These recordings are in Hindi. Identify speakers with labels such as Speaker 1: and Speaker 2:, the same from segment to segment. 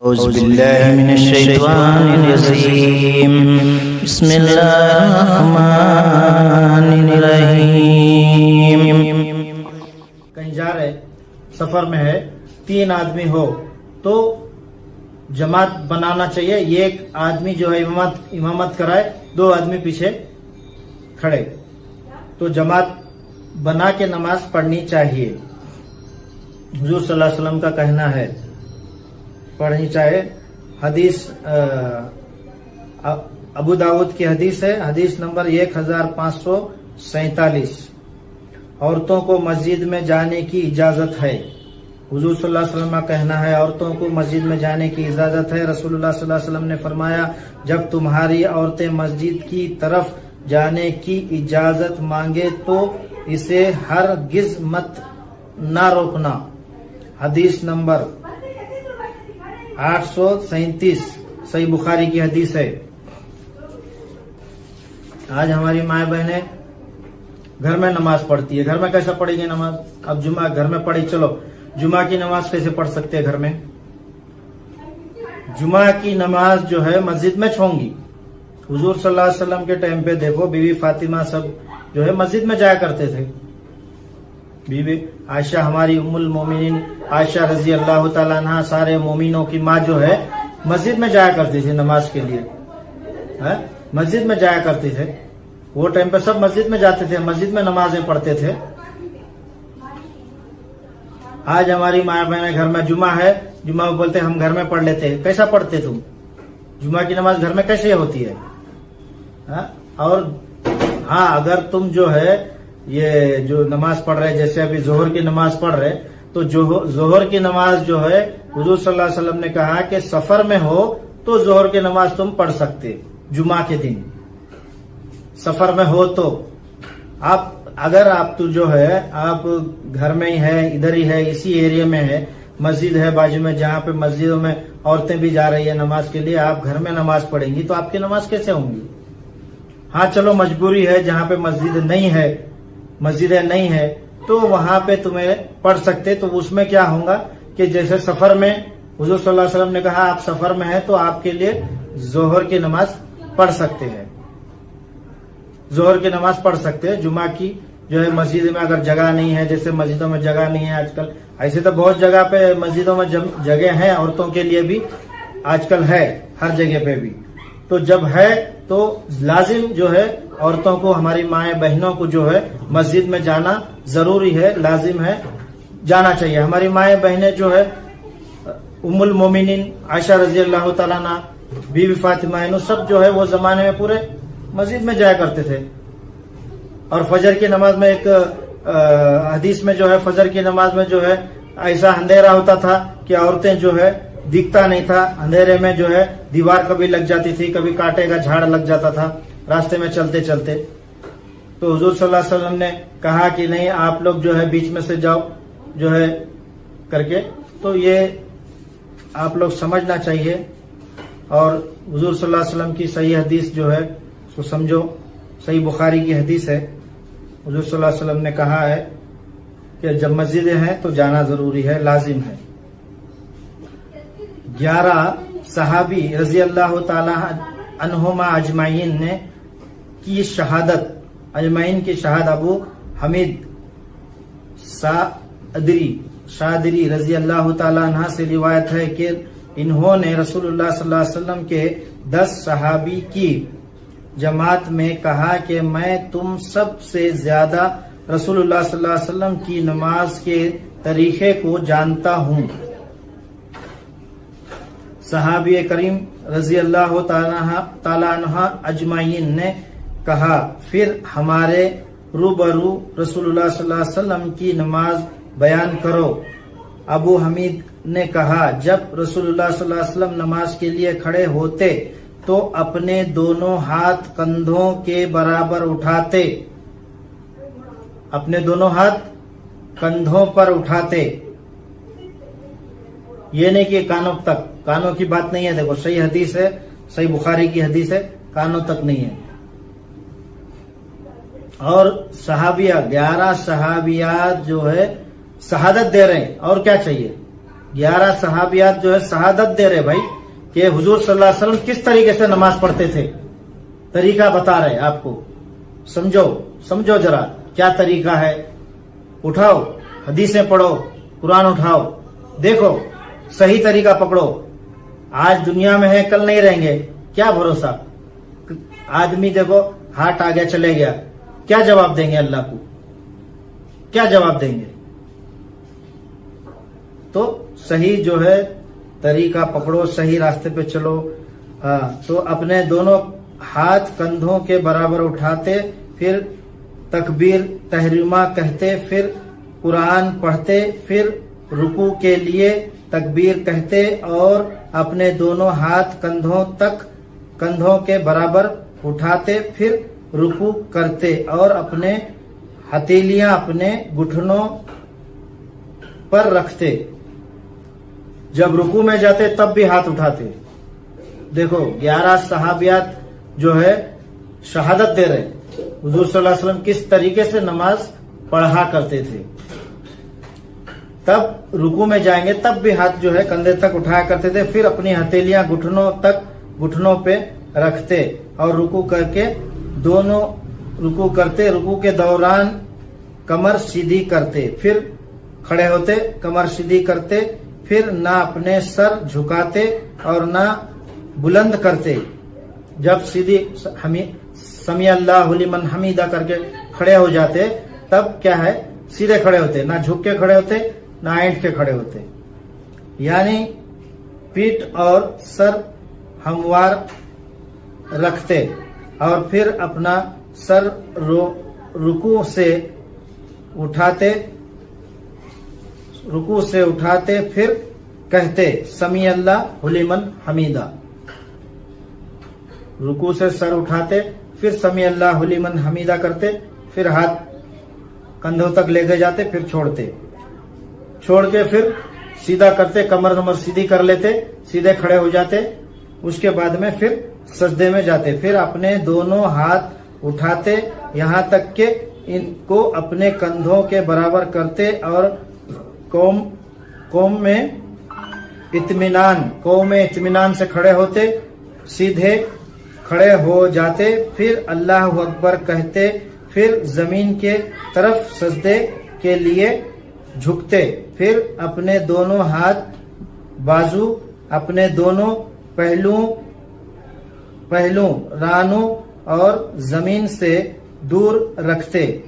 Speaker 1: औज़ुबिल्लाहिमिनश्शैतानिर्रजीम बिस्मिल्लाहिर्रहमानिर्रहीम।
Speaker 2: कहीं जा रहे, सफर में है, 3 आदमी हो तो जमात बनाना चाहिए। एक आदमी जो है इमामत कराए, 2 आदमी पीछे खड़े, तो जमात बना के नमाज पढ़नी चाहिए। हुजूर सल्लल्लाहु अलैहि वसल्लम का कहना है पढ़नी चाहिए। हदीस अबू दाऊद की हदीस है, हदीस नंबर 1547। औरतों को मस्जिद में जाने की इजाजत है। हुजूर सल्लल्लाहु अलैहि वसल्लम का कहना है औरतों को मस्जिद में जाने की इजाजत है। रसूलुल्लाह सल्लल्लाहु अलैहि वसल्लम ने फरमाया, जब तुम्हारी औरतें मस्जिद की तरफ जाने की इजाजत मांगे तो इसे हरगिज मत ना रोकना। हदीस नंबर 837 सही बुखारी की हदीस है। आज हमारी माए बहनें घर में नमाज पढ़ती है। घर में कैसे पढ़ेगी नमाज? अब जुमा घर में पढ़ी, चलो जुमा की नमाज कैसे पढ़ सकते हैं घर में? जुमा की नमाज जो है मस्जिद में होंगी। हुजूर सल्लल्लाहु अलैहि वसल्लम के टाइम पे देखो, बीवी फातिमा सब जो है मस्जिद में जाया करते थे। बीवी आयशा, हमारी उम्मुल मोमिनीन आयशा रजी अल्लाह ताला अन्हा, सारे मोमिनों की माँ जो है मस्जिद में जाया करती थी नमाज के लिए। मस्जिद में जाया करते थे। वो टाइम पे सब मस्जिद में जाते थे, मस्जिद में नमाजें पढ़ते थे। आज हमारी माँ बहन घर में जुमा है, जुमा में बोलते हम घर में पढ़ लेते हैं। कैसा पढ़ते तुम? जुमा की नमाज घर में कैसे होती है? और हाँ, अगर तुम जो है ये जो नमाज पढ़ रहे, जैसे अभी जोहर की नमाज पढ़ रहे, तो जोहर की नमाज जो है हुजूर सल्लल्लाहु अलैहि वसल्लम ने कहा कि सफर में हो तो जोहर की नमाज तुम पढ़ सकते। जुमा के दिन सफर में हो तो अगर आप तो जो है आप घर में ही है, इधर ही है, इसी एरिया में है, मस्जिद है बाजू में, जहाँ पे मस्जिदों में औरतें भी जा रही है नमाज के लिए, आप घर में नमाज पढ़ेंगी तो आपकी नमाज कैसे होंगी? हाँ चलो, मजबूरी है, जहाँ पे मस्जिदें नहीं है तो वहां पे तुम्हें पढ़ सकते। तो उसमें क्या होगा कि जैसे सफर में हुजूर सल्लल्लाहु अलैहि वसल्लम ने कहा आप सफर में हैं तो आपके लिए जोहर की नमाज पढ़ सकते हैं। जोहर की नमाज पढ़ सकते हैं। जुमा की जो है मस्जिद में अगर जगह नहीं है, जैसे मस्जिदों में जगह नहीं है आजकल, ऐसे तो बहुत जगह पे मस्जिदों में जगह है, औरतों के लिए भी आजकल है हर जगह पे भी। तो जब है तो लाजिम जो है औरतों को, हमारी माए बहनों को जो है मस्जिद में जाना जरूरी है, लाजिम है, जाना चाहिए। हमारी माए बहनें जो है उम्मुल मोमिनीन आयशा रजी अल्लाह ताला अन्हा, बीवी फातिमा, सब जो है वो जमाने में पूरे मस्जिद में जाया करते थे। और फजर की नमाज में एक हदीस में जो है फजर की नमाज में जो है ऐसा अंधेरा होता था कि औरतें जो है दिखता नहीं था, अंधेरे में जो है दीवार कभी लग जाती थी, कभी कांटे का झाड़ लग जाता था रास्ते में चलते चलते। तो हुजूर सल्लल्लाहु अलैहि वसल्लम ने कहा कि नहीं, आप लोग जो है बीच में से जाओ जो है करके। तो ये आप लोग समझना चाहिए। और हुजूर सल्लल्लाहु अलैहि वसल्लम की सही हदीस जो है उसको समझो, सही बुखारी की हदीस है। हुजूर सल्लल्लाहु अलैहि वसल्लम ने कहा है कि जब मस्जिदें हैं तो जाना जरूरी है, लाजिम है। 11 सहाबी रजी अल्लाह ताला अन्हुमा अजमाइन ने की शहादत, अजमाइन की शहादत अबू हमीद शादिरी रजी अल्लाह ताला अन्हा से रिवायत है कि इन्होंने रसूलुल्लाह सल्लल्लाहु अलैहि वसल्लम के 10 सहाबी की जमात में कहा कि मैं तुम सबसे ज्यादा रसूलुल्लाह सल्लल्लाहु अलैहि वसल्लम की नमाज के तरीके को जानता हूँ। सहाबी करीम रजी अल्लाह ताला अन्हा अजमाइन ने कहा, फिर हमारे रूबरू रसूलुल्लाह सल्लल्लाहु अलैहि वसल्लम की नमाज बयान करो। अबू हमीद ने कहा, जब रसूलुल्लाह सल्लल्लाहु अलैहि वसल्लम नमाज के लिए खड़े होते तो अपने दोनों हाथ कंधों के बराबर उठाते, अपने दोनों हाथ कंधों पर उठाते। ये नहीं कि कानों तक, कानों की बात नहीं है। देखो सही हदीस है, सही बुखारी की हदीस है, कानों तक नहीं है। और सहाबिया 11 सहाबियात जो है शहादत दे रहे हैं, और क्या चाहिए? 11 सहाबियात जो है शहादत दे रहे भाई कि हुजूर सल्लल्लाहु अलैहि वसल्लम किस तरीके से नमाज पढ़ते थे। तरीका बता रहे आपको, समझो जरा क्या तरीका है। उठाओ हदीसें पढ़ो, कुरान उठाओ, देखो सही तरीका पकड़ो। आज दुनिया में है, कल नहीं रहेंगे, क्या भरोसा। आदमी देखो हार्ट आ गया, चले गया, क्या जवाब देंगे अल्लाह को, क्या जवाब देंगे। तो सही जो है तरीका पकड़ो, सही रास्ते पे चलो। तो अपने दोनों हाथ कंधों के बराबर उठाते, फिर तकबीर तहरीमा कहते, फिर कुरान पढ़ते, फिर रुकू के लिए तकबीर कहते और अपने दोनों हाथ कंधों के बराबर उठाते, फिर रुकू करते और अपने हथेलियां अपने घुटनों पर रखते। जब रुकू में जाते तब भी हाथ उठाते। देखो 11 सहाबियात जो है शहादत दे रहे हुजूर सल्लल्लाहु अलैहि वसल्लम किस तरीके से नमाज पढ़ा करते थे। तब रुकू में जाएंगे तब भी हाथ जो है कंधे तक उठाया करते थे, फिर अपनी हथेलियां घुटनों पे रखते और रुकू करके दोनों रुकू करते। रुकू के दौरान कमर सीधी करते, फिर खड़े होते, कमर सीधी करते, फिर ना अपने सर झुकाते और ना बुलंद करते। जब सीधी समी अल्लाहु लिमन हमीदा करके खड़े हो जाते तब क्या है, सीधे खड़े होते, ना झुक के खड़े होते ना ऐंठ के खड़े होते, यानी पीठ और सर हमवार रखते और फिर अपना सर रुकू से उठाते, फिर कहते समी अल्लाहु लिमन हमीदा। रुकू से सर उठाते, फिर समी अल्लाहु लिमन हमीदा करते, फिर हाथ कंधों तक लेके जाते, फिर छोड़ के फिर सीधा करते, कमर सीधी कर लेते, सीधे खड़े हो जाते। उसके बाद में फिर सजदे में जाते, फिर अपने दोनों हाथ उठाते यहाँ तक के इनको अपने कंधों के बराबर करते और कौम में इत्मीनान से खड़े होते, सीधे खड़े हो जाते, फिर अल्लाह अकबर कहते, फिर जमीन के तरफ सजदे के लिए झुकते, फिर अपने दोनों हाथ बाजू अपने दोनों पहलू रानों और जमीन से दूर रखते।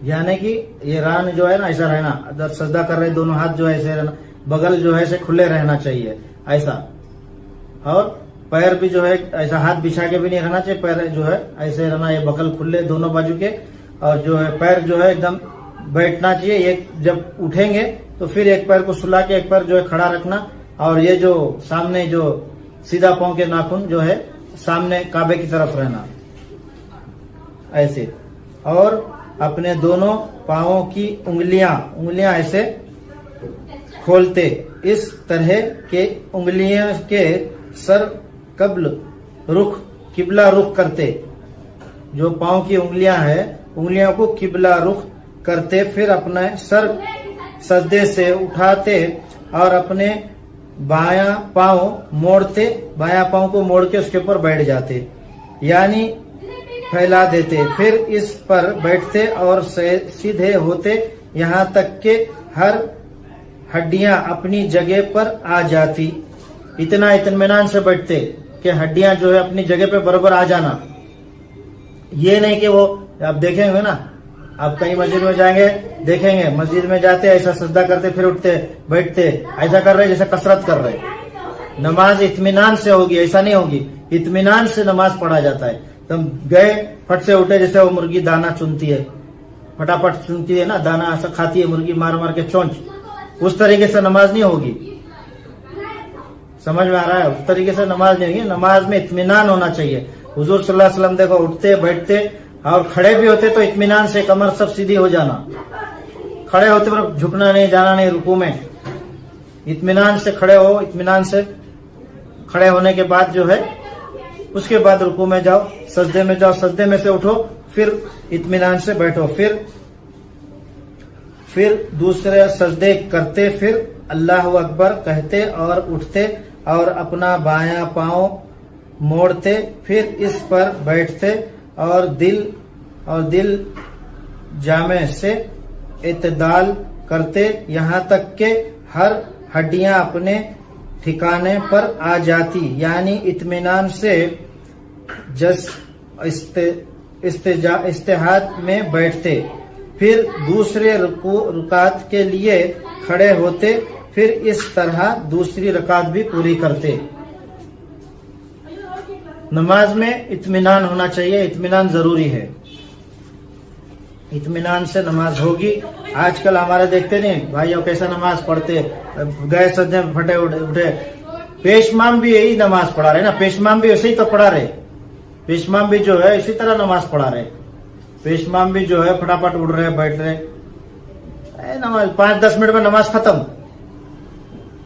Speaker 2: यानी कि ये रान जो है ना ऐसा रहना, अगर सजदा कर रहे दोनों हाथ जो है ऐसे रहना, बगल जो है ऐसे खुले रहना चाहिए ऐसा, और पैर भी जो है ऐसा हाथ बिछा के भी नहीं रहना चाहिए, पैर जो है ऐसे रहना, ये बगल खुले दोनों बाजू के, और जो है पैर जो है एकदम बैठना चाहिए। एक जब उठेंगे तो फिर एक पैर को सुला के एक पैर जो है खड़ा रखना, और ये जो सामने जो सीधा पांव के नाखून जो है सामने काबे की तरफ रहना ऐसे, और अपने दोनों पांवों की उंगलियां ऐसे खोलते। इस तरह के उंगलियों के सर किबला रुख करते। जो पांव की उंगलियां है, उंगलियों को किबला रुख करते, फिर अपने सर सजदे से उठाते और अपने बायां पांव को मोड़ के उसके ऊपर बैठ जाते, यानी फैला देते, फिर इस पर बैठते और सीधे होते यहाँ तक के हर हड्डियां अपनी जगह पर आ जाती। इतना इत्मीनान से बैठते कि हड्डियां जो है अपनी जगह पे बराबर आ जाना। ये नहीं कि वो आप देखेंगे ना, आप कहीं मस्जिद में जाएंगे देखेंगे, मस्जिद में जाते ऐसा सजदा करते फिर उठते बैठते, ऐसा कर रहे जैसे कसरत कर रहे। नमाज इत्मीनान से होगी, ऐसा नहीं होगी। इत्मीनान से नमाज पढ़ा जाता है। तुम गए फट से उठे, जैसे वो मुर्गी दाना चुनती है, फटाफट चुनती है ना दाना, ऐसा खाती है मुर्गी मार मार के चोंच, उस तरीके से नमाज नहीं होगी। समझ में आ रहा है? उस तरीके से नमाज नहीं होगी। नमाज में इत्मीनान होना चाहिए। हुजूर सल्लल्लाहु अलैहि वसल्लम देखो उठते बैठते और खड़े भी होते तो इत्मीनान से, कमर सब सीधी हो जाना, खड़े होते पर झुकना नहीं, जाना नहीं रुकू में, इत्मीनान से खड़े हो। इत्मीनान से खड़े होने के बाद जो है उसके बाद रुकू में जाओ, सजदे में जाओ, सजदे में से उठो, फिर इत्मीनान से बैठो, फिर दूसरे सजदे करते, फिर अल्लाह अकबर कहते और उठते और अपना बायां पांव मोड़ते, फिर इस पर बैठते और दिल जामे से इत्तेदाल करते, यहाँ तक के हर हड्डियां अपने ठिकाने पर आ जाती, यानी इत्मीनान से जस इस्तेहाद में बैठते। फिर दूसरे रुकात के लिए खड़े होते, फिर इस तरह दूसरी रकात भी पूरी करते। नमाज में इत्मीनान होना चाहिए, इत्मीनान जरूरी है। इत्मीनान से नमाज होगी। आजकल हमारे देखते नहीं भाइयों कैसा नमाज पढ़ते, गए सज्जे फटे उठे। पेशमाम भी यही नमाज पढ़ा रहे ना, पेशमाम भी ऐसे ही तो पढ़ा रहे। पेशमाम भी जो है इसी तरह नमाज पढ़ा रहे। पेशमाम भी जो है फटाफट उड़ रहे, बैठ रहे। नमाज 5-10 मिनट में नमाज खत्म।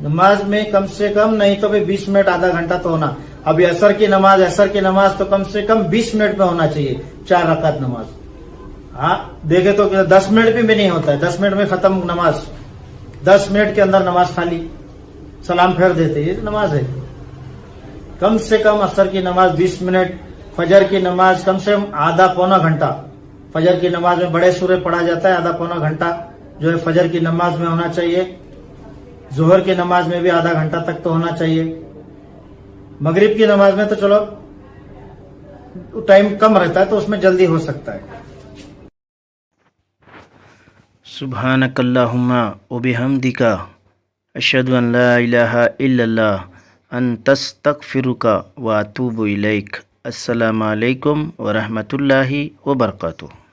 Speaker 2: नमाज में कम से कम नहीं तो भी 20 मिनट, आधा घंटा तो होना। अभी असर की नमाज तो कम से कम 20 मिनट में होना चाहिए, 4 रकात नमाज। हाँ देखे तो 10 मिनट भी नहीं होता है, 10 मिनट में खत्म नमाज। 10 मिनट के अंदर नमाज खाली, सलाम फेर देते, ये नमाज है। कम से कम असर की नमाज 20 मिनट, फजर की नमाज कम से कम आधा पौना घंटा। फजर की नमाज में बड़े सूरे पढ़ा जाता है, आधा पौना घंटा जो है फजर की नमाज में होना चाहिए। जोहर की नमाज में भी आधा घंटा तक तो होना चाहिए। मगरिब की नमाज में तो चलो टाइम कम रहता है तो उसमें जल्दी हो सकता है।
Speaker 1: सुब्हानकल्लाहुम्मा व बिहम्दिका अशहदु अन ला इलाहा इल्लल्लाह अस्तगफिरुका व अतूबु इलैक। अस्सलामु अलैकुम व रहमतुल्लाहि व बरकातुहू।